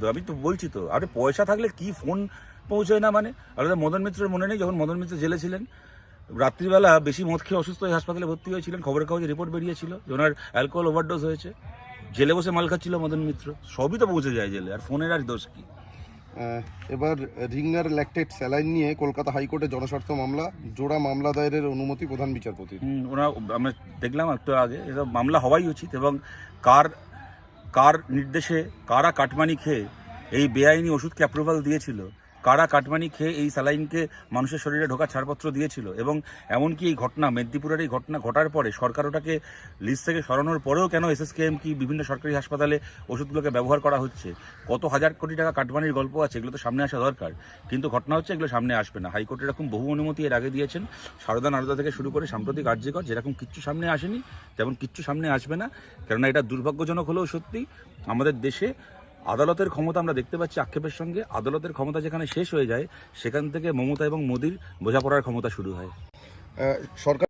তো আমি তো বলছি তো, আরে পয়সা থাকলে কি ফোন পৌঁছয় না, মানে আলাদা মদন মিত্রের মনে নেই যখন মদন মিত্র জেলে ছিলেন, রাত্রিবেলা বেশি মদ খেয়ে অসুস্থ হয়ে হাসপাতালে ভর্তি হয়েছিলেন, খবরের কাগজে রিপোর্ট বেরিয়েছিল যে ওনার অ্যালকোহল ওভারডোজ হয়েছে, জেলে বসে মাল খাচ্ছিল মদন মিত্র, সবই তো পৌঁছে যায় জেলে, আর ফোনের আর দোষ কি? এবার রিঙ্গার ল্যাকটেট স্যালাইন নিয়ে কলকাতা হাইকোর্টে জনস্বার্থ মামলা, জোড়া মামলা দায়েরের অনুমতি প্রধান বিচারপতির। ওরা আমরা দেখলাম একটু আগে, এটা মামলা হওয়াই উচিত, এবং কার কার নির্দেশে কারা কাটমানি খেয়ে এই বেআইনি ওষুধকে অ্যাপ্রুভাল দিয়েছিল, কারা কাটমানি খেয়ে এই স্যালাইনকে মানুষের শরীরে ঢোকার ছাড়পত্র দিয়েছিল, এবং এমনকি এই ঘটনা মেদিনীপুরের এই ঘটনা ঘটার পরে সরকার ওটাকে লিস্ট থেকে সরানোর পরেও কেন এসএসকেএম কি বিভিন্ন সরকারি হাসপাতালে ওষুধগুলোকে ব্যবহার করা হচ্ছে, কত হাজার কোটি টাকা কাটমানির গল্প আছে, এগুলো তো সামনে আসা দরকার, কিন্তু ঘটনা হচ্ছে এগুলো সামনে আসবে না। হাইকোর্ট এরকম বহু অনুমতি এর আগে দিয়েছেন, সারদা নারদা থেকে শুরু করে সাম্প্রতিক আর্যিকর, যেরকম কিচ্ছু সামনে আসেনি তেমন কিচ্ছু সামনে আসবে না, কেননা এটা দুর্ভাগ্যজনক হলেও সত্যি আমাদের দেশে আদালতের ক্ষমতা আমরা দেখতে পাচ্ছি আক্ষেপের সঙ্গে, আদালতের ক্ষমতা যেখানে শেষ হয়ে যায় সেখান থেকে মমতা এবং মোদির বোঝাপড়ার ক্ষমতা শুরু হয়। সরকার